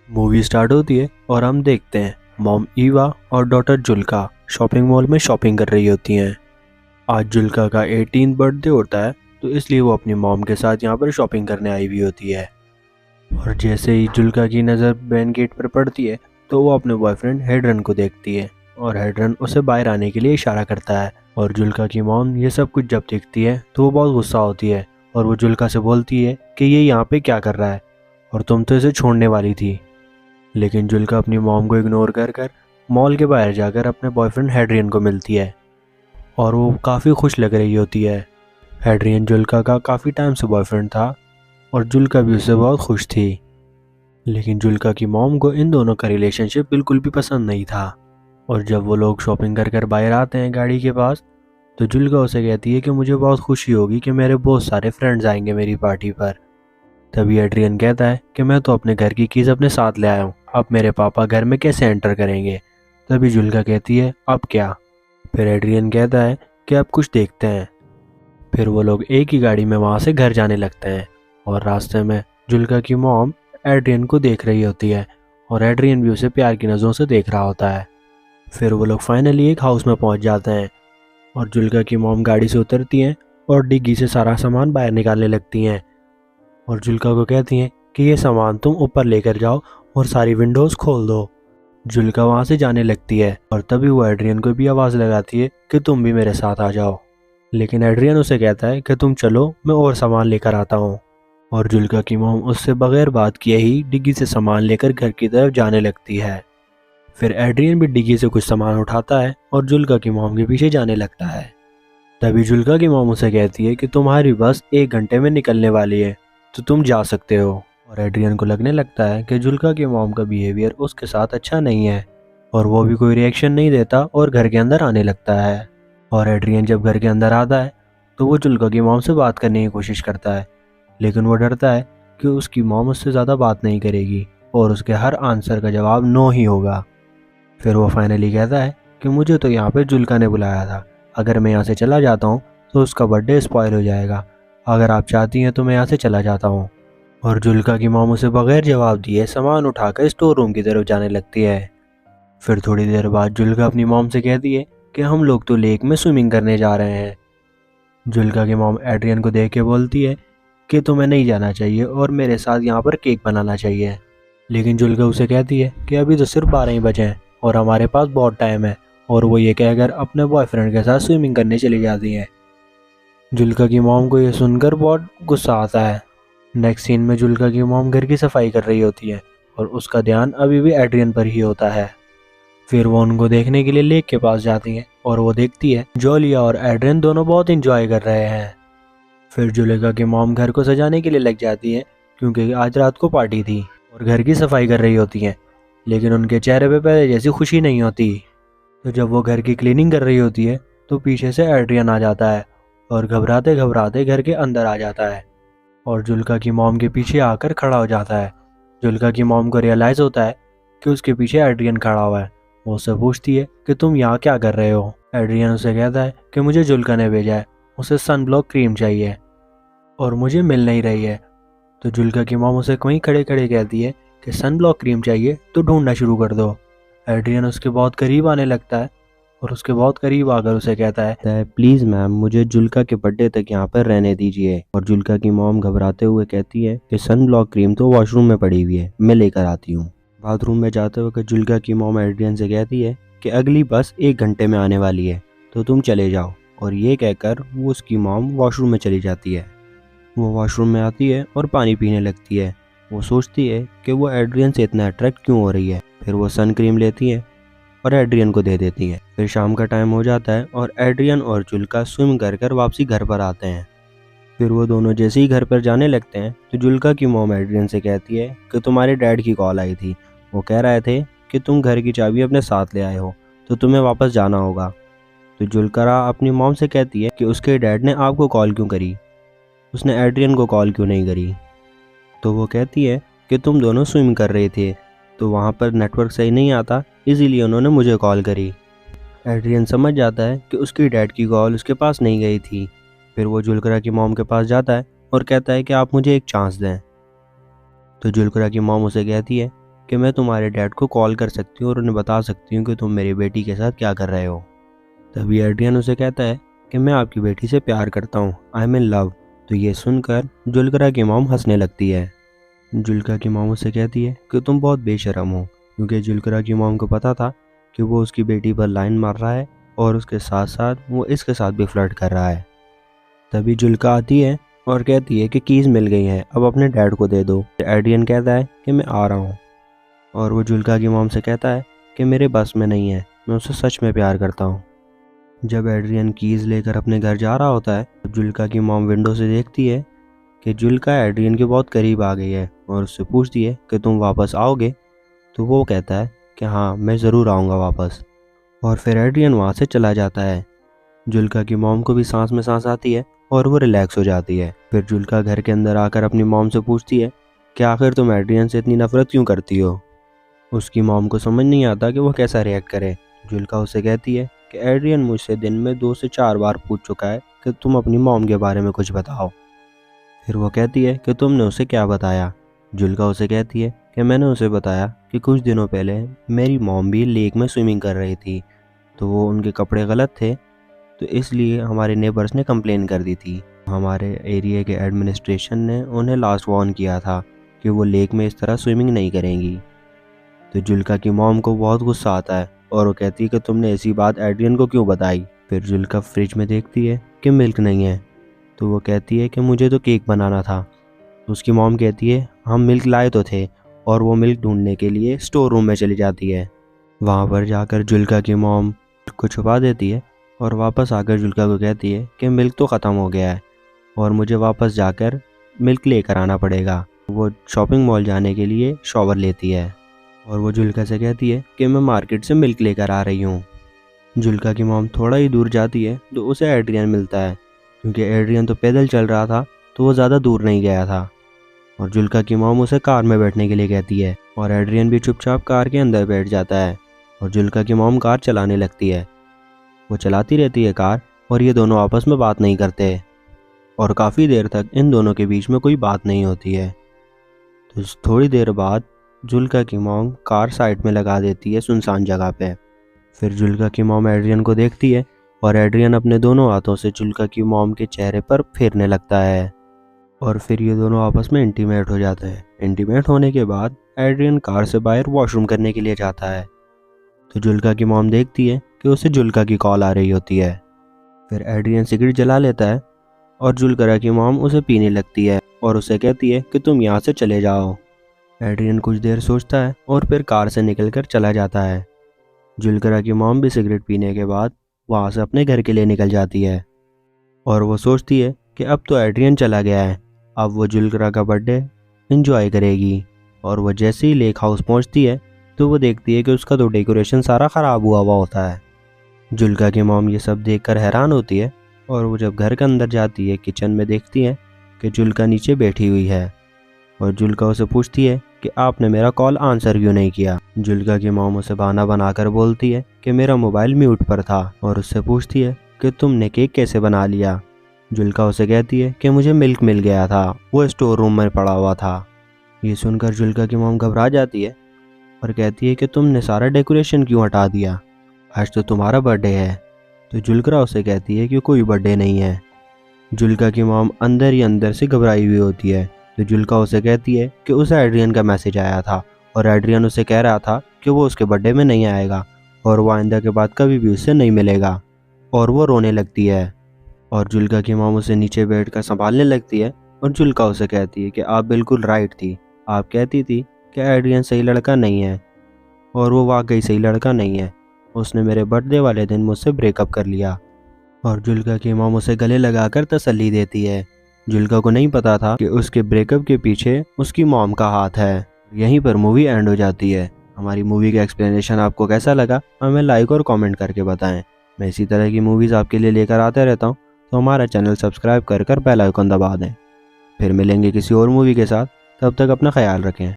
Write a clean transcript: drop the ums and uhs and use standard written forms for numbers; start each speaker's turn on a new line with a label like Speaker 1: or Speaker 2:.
Speaker 1: Movie start होती है और हम देखते हैं मॉम ईवा और डॉटर जुल्का शॉपिंग मॉल में शॉपिंग कर रही होती हैं। आज जुल्का का 18th बर्थडे होता है, तो इसलिए वो अपनी मॉम के साथ यहाँ पर शॉपिंग करने आई हुई होती है। और जैसे ही जुल्का की नज़र मेन गेट पर पड़ती है तो वो अपने बॉयफ्रेंड हेडरन को देखती है और हेडरन उसे बाहर आने के लिए इशारा करता है। और जुल्का की मॉम ये सब कुछ जब देखती है तो वो बहुत गुस्सा होती है और वो जुल्का से बोलती है कि ये यहाँ पे क्या कर रहा है और तुम तो इसे छोड़ने वाली थी। लेकिन जुल्का अपनी मॉम को इग्नोर कर कर मॉल के बाहर जाकर अपने बॉयफ्रेंड हेड्रियन को मिलती है और वो काफ़ी खुश लग रही होती है। हेड्रियन जुल्का का काफ़ी टाइम से बॉयफ्रेंड था और जुल्का भी उससे बहुत खुश थी। लेकिन जुल्का की मॉम को इन दोनों का रिलेशनशिप बिल्कुल भी पसंद नहीं था। और जब वो लोग शॉपिंग कर कर बाहर आते हैं गाड़ी के पास, तो जुल्का उसे कहती है कि मुझे बहुत खुशी होगी कि मेरे बहुत सारे फ्रेंड्स आएंगे मेरी पार्टी पर। तभी एड्रियन कहता है कि मैं तो अपने घर की कीज़ अपने साथ ले आया हूँ, अब मेरे पापा घर में कैसे एंटर करेंगे। तभी जुल्का कहती है अब क्या। फिर एड्रियन कहता है कि अब कुछ देखते हैं। फिर वो लोग एक ही गाड़ी में वहाँ से घर जाने लगते हैं और रास्ते में जुल्का की मॉम एड्रियन को देख रही होती है और एड्रियन भी उसे प्यार की नज़रों से देख रहा होता है। फिर वो लोग फाइनली एक हाउस में पहुँच जाते हैं और जुल्का की मॉम गाड़ी से उतरती हैं और डिग्गी से सारा सामान बाहर निकालने लगती हैं और जुल्का को कहती हैं कि ये सामान तुम ऊपर लेकर जाओ और सारी विंडोज़ खोल दो। जुल्का वहाँ से जाने लगती है और तभी वो एड्रियन को भी आवाज़ लगाती है कि तुम भी मेरे साथ आ जाओ। लेकिन एड्रियन उसे कहता है कि तुम चलो, मैं और सामान लेकर आता हूँ। और जुल्का की मॉम उससे बगैर बात किए ही डिग्गी से सामान लेकर घर की तरफ जाने लगती है। फिर एड्रियन भी डिग्गी से कुछ सामान उठाता है और जुल्का की मॉम के पीछे जाने लगता है। तभी जुल्का की मॉम उसे कहती है कि तुम्हारी बस 1 घंटे में निकलने वाली है, तो तुम जा सकते हो। और एड्रियन को लगने लगता है कि जुल्का की मॉम का बिहेवियर उसके साथ अच्छा नहीं है और वो भी कोई रिएक्शन नहीं देता और घर के अंदर आने लगता है। और एड्रियन जब घर के अंदर आता है तो वो जुल्का की मॉम से बात करने की कोशिश करता है, लेकिन वो डरता है कि उसकी मॉम उससे ज़्यादा बात नहीं करेगी और उसके हर आंसर का जवाब नो ही होगा। फिर वो फाइनली कहता है कि मुझे तो यहाँ पे जुल्का ने बुलाया था, अगर मैं यहाँ से चला जाता हूँ तो उसका बर्थडे स्पॉइल हो जाएगा, अगर आप चाहती हैं तो मैं यहाँ से चला जाता हूँ। और जुल्का की मॉम उसे बगैर जवाब दिए सामान उठाकर स्टोर रूम की तरफ जाने लगती है। फिर थोड़ी देर बाद जुल्का अपनी मॉम से कहती है कि हम लोग तो लेक में स्विमिंग करने जा रहे हैं। जुल्का की मॉम एड्रियन को देख के बोलती है कि तुम्हें नहीं जाना चाहिए और मेरे साथ यहाँ पर केक बनाना चाहिए। लेकिन जुल्का उसे कहती है कि अभी तो सिर्फ 12 ही बजे हैं और हमारे पास बहुत टाइम है, और वो ये कहकर अपने बॉयफ्रेंड के साथ स्विमिंग करने चली जाती है। जुल्का की मॉम को ये सुनकर बहुत गुस्सा आता है। नेक्स्ट सीन में जुल्का की मॉम घर की सफाई कर रही होती है और उसका ध्यान अभी भी एड्रियन पर ही होता है। फिर वो उनको देखने के लिए लेक के पास जाती है और वो देखती है जोलिया और एड्रियन दोनों बहुत इंजॉय कर रहे हैं। फिर जुल्का की मॉम घर को सजाने के लिए लग जाती है क्योंकि आज रात को पार्टी थी और घर की सफाई कर रही होती हैं, लेकिन उनके चेहरे पे पहले जैसी खुशी नहीं होती। तो जब वो घर की क्लीनिंग कर रही होती है तो पीछे से एड्रियन आ जाता है और घबराते घबराते घर के अंदर आ जाता है और जुल्का की मॉम के पीछे आकर खड़ा हो जाता है। जुल्का की मॉम को रियलाइज़ होता है कि उसके पीछे एड्रियन खड़ा हुआ है। वो उससे पूछती है कि तुम यहाँ क्या कर रहे हो। एड्रियन उसे कहता है कि मुझे जुल्का ने भेजा है, उसे सनब्लॉक क्रीम चाहिए और मुझे मिल नहीं रही है। तो जुल्का की मॉम उसे वहीं खड़े खड़े कहती है कि सनब्लॉक क्रीम चाहिए तो ढूंढना शुरू कर दो। एड्रियन उसके बहुत करीब आने लगता है और उसके बहुत करीब आकर उसे कहता है प्लीज़ मैम, मुझे जुल्का के बर्थडे तक यहाँ पर रहने दीजिए। और जुल्का की मॉम घबराते हुए कहती है कि सनब्लॉक क्रीम तो वॉशरूम में पड़ी हुई है, मैं लेकर आती हूँ। बाथरूम में जाते वक्त जुल्का की मॉम एड्रियन से कहती है कि अगली बस 1 घंटे में आने वाली है, तो तुम चले जाओ। और ये कहकर वो उसकी मॉम वॉशरूम में चली जाती है। वो वॉशरूम में आती है और पानी पीने लगती है। वो सोचती है कि वो एड्रियन से इतना अट्रैक्ट क्यों हो रही है। फिर वो सन क्रीम लेती है और एड्रियन को दे देती है। फिर शाम का टाइम हो जाता है और एड्रियन और जुल्का स्विम कर कर वापसी घर पर आते हैं। फिर वो दोनों जैसे ही घर पर जाने लगते हैं तो जुल्का की मॉम एड्रियन से कहती है कि तुम्हारे डैड की कॉल आई थी, वो कह रहे थे कि तुम घर की चाबी अपने साथ ले आए हो, तो तुम्हें वापस जाना होगा। तो जुल्का अपनी मॉम से कहती है कि उसके डैड ने आपको कॉल क्यों करी, उसने एड्रियन को कॉल क्यों नहीं करी। तो वो कहती है कि तुम दोनों स्विम कर रहे थे तो वहाँ पर नेटवर्क सही नहीं आता, इसीलिए उन्होंने मुझे कॉल करी। एड्रियन समझ जाता है कि उसकी डैड की कॉल उसके पास नहीं गई थी। फिर वो जुल्का की मॉम के पास जाता है और कहता है कि आप मुझे एक चांस दें। तो जुल्का की मॉम उसे कहती है कि मैं तुम्हारे डैड को कॉल कर सकती हूँ और उन्हें बता सकती हूँ कि तुम मेरी बेटी के साथ क्या कर रहे हो। तभी एड्रियन उसे कहता है कि मैं आपकी बेटी से प्यार करता हूँ, आई एम इन लव। तो ये सुनकर जुल्का की मॉम हंसने लगती है। जुल्का की मॉम उसे कहती है कि तुम बहुत बेशरम हो, क्योंकि जुल्का की मॉम को पता था कि वो उसकी बेटी पर लाइन मार रहा है और उसके साथ साथ वो इसके साथ भी फ्लर्ट कर रहा है। तभी जुल्का आती है और कहती है कि कीज़ मिल गई हैं, अब अपने डैड को दे दो। एड्रियन कहता है कि मैं आ रहा हूँ और वो जुल्का की मॉम से कहता है कि मेरे बस में नहीं है, मैं उससे सच में प्यार करता हूँ। जब एड्रियन कीज़ लेकर अपने घर जा रहा होता है तो जुल्का की मॉम विंडो से देखती है कि जुल्का एड्रियन के बहुत करीब आ गई है और उससे पूछती है कि तुम वापस आओगे। तो वो कहता है कि हाँ, मैं ज़रूर आऊँगा वापस। और फिर एड्रियन वहाँ से चला जाता है। जुल्का की मॉम को भी सांस में सांस आती है और वो रिलैक्स हो जाती है। फिर जुल्का घर के अंदर आकर अपनी मॉम से पूछती है कि आखिर तुम एड्रियन से इतनी नफरत क्यों करती हो। उसकी मॉम को समझ नहीं आता कि वो कैसा रिएक्ट करे। जुल्का उसे कहती है कि एड्रियन मुझसे दिन में 2 से 4 बार पूछ चुका है कि तुम अपनी मॉम के बारे में कुछ बताओ। फिर वो कहती है कि तुमने उसे क्या बताया। जुल्का उसे कहती है कि मैंने उसे बताया कि कुछ दिनों पहले मेरी मॉम भी लेक में स्विमिंग कर रही थी, तो वो उनके कपड़े गलत थे, तो इसलिए हमारे नेबर्स ने कंप्लेन कर दी थी। हमारे एरिया के एडमिनिस्ट्रेशन ने उन्हें लास्ट वार्न किया था कि वो लेक में इस तरह स्विमिंग नहीं करेंगी। तो जुल्का की मॉम को बहुत गुस्सा आता है और वो कहती है कि तुमने ऐसी बात एड्रियन को क्यों बताई। फिर जुल्का फ्रिज में देखती है कि मिल्क नहीं है, तो वो कहती है कि मुझे तो केक बनाना था। तो उसकी मॉम कहती है हम मिल्क लाए तो थे, और वो मिल्क ढूंढने के लिए स्टोर रूम में चली जाती है। वहाँ पर जाकर जुल्का की मॉम को छुपा देती है और वापस आकर जुल्का को कहती है कि मिल्क तो ख़त्म हो गया है और मुझे वापस जाकर मिल्क लेकर आना पड़ेगा। वो शॉपिंग मॉल जाने के लिए शॉवर लेती है और वो जुल्का से कहती है कि मैं मार्केट से मिल्क लेकर आ रही हूँ। जुल्का की मॉम थोड़ा ही दूर जाती है तो उसे एड्रियन मिलता है, क्योंकि एड्रियन तो पैदल चल रहा था तो वो ज़्यादा दूर नहीं गया था। और जुल्का की मॉम उसे कार में बैठने के लिए कहती है और एड्रियन भी चुपचाप कार के अंदर बैठ जाता है और जुल्का की मॉम कार चलाने लगती है। वो चलाती रहती है कार और ये दोनों आपस में बात नहीं करते और काफ़ी देर तक इन दोनों के बीच में कोई बात नहीं होती है। तो थोड़ी देर बाद जुल्का की मॉम कार साइड में लगा देती है सुनसान जगह पे। फिर जुल्का की मॉम एड्रियन को देखती है और एड्रियन अपने दोनों हाथों से जुल्का की मॉम के चेहरे पर फेरने लगता है और फिर ये दोनों आपस में इंटीमेट हो जाते हैं। इंटीमेट होने के बाद एड्रियन कार से बाहर वॉशरूम करने के लिए जाता है, तो जुल्का की मॉम देखती है कि उसे जुल्का की कॉल आ रही होती है। फिर एड्रियन सिगरेट जला लेता है और जुल्का की मॉम उसे पीने लगती है और उसे कहती है कि तुम यहाँ से चले जाओ। एड्रियन कुछ देर सोचता है और फिर कार से निकलकर चला जाता है। जुल्का की मॉम भी सिगरेट पीने के बाद वहाँ से अपने घर के लिए निकल जाती है और वो सोचती है कि अब तो एड्रियन चला गया है, अब वो जुल्का का बर्थडे एंजॉय करेगी। और वो जैसे ही लेक हाउस पहुँचती है तो वो देखती है कि उसका तो डेकोरेशन सारा ख़राब हुआ हुआ होता है। जुल्का की मॉम ये सब देखकर हैरान होती है और वो जब घर के अंदर जाती है किचन में देखती है कि जुल्का नीचे बैठी हुई है और जुल्का उसे पूछती है कि आपने मेरा कॉल आंसर क्यों नहीं किया। जुल्का की मॉम उसे बहाना बनाकर बोलती है कि मेरा मोबाइल म्यूट पर था और उससे पूछती है कि तुमने केक कैसे बना लिया। जुल्का उसे कहती है कि मुझे मिल्क मिल गया था, वो स्टोर रूम में पड़ा हुआ था। ये सुनकर जुल्का की मॉम घबरा जाती है और कहती है कि तुमने सारा डेकोरेशन क्यों हटा दिया, आज तो तुम्हारा बर्थडे है। तो जुल्का उसे कहती है कि कोई बर्थडे नहीं है। जुल्का की मॉम अंदर ही अंदर से घबराई हुई होती है। तो जुल्का उसे कहती है कि उसे एड्रियन का मैसेज आया था और एड्रियन उसे कह रहा था कि वो उसके बर्थडे में नहीं आएगा और वो आइंदा के बाद कभी भी उससे नहीं मिलेगा, और वो रोने लगती है। और जुल्का की मॉम उसे नीचे बैठकर संभालने लगती है और जुल्का उसे कहती है कि आप बिल्कुल राइट थी, आप कहती थी कि एड्रियन सही लड़का नहीं है और वो वाकई सही लड़का नहीं है, उसने मेरे बर्थडे वाले दिन मुझसे ब्रेकअप कर लिया। और जुल्का की मॉम उसे गले लगाकर तसल्ली देती है। जुल्का को नहीं पता था कि उसके ब्रेकअप के पीछे उसकी मॉम का हाथ है। यहीं पर मूवी एंड हो जाती है। हमारी मूवी का एक्सप्लेनेशन आपको कैसा लगा हमें लाइक और कमेंट करके बताएं। मैं इसी तरह की मूवीज़ आपके लिए लेकर आता रहता हूं, तो हमारा चैनल सब्सक्राइब कर बेल आइकन दबा दें। फिर मिलेंगे किसी और मूवी के साथ, तब तक अपना ख्याल रखें।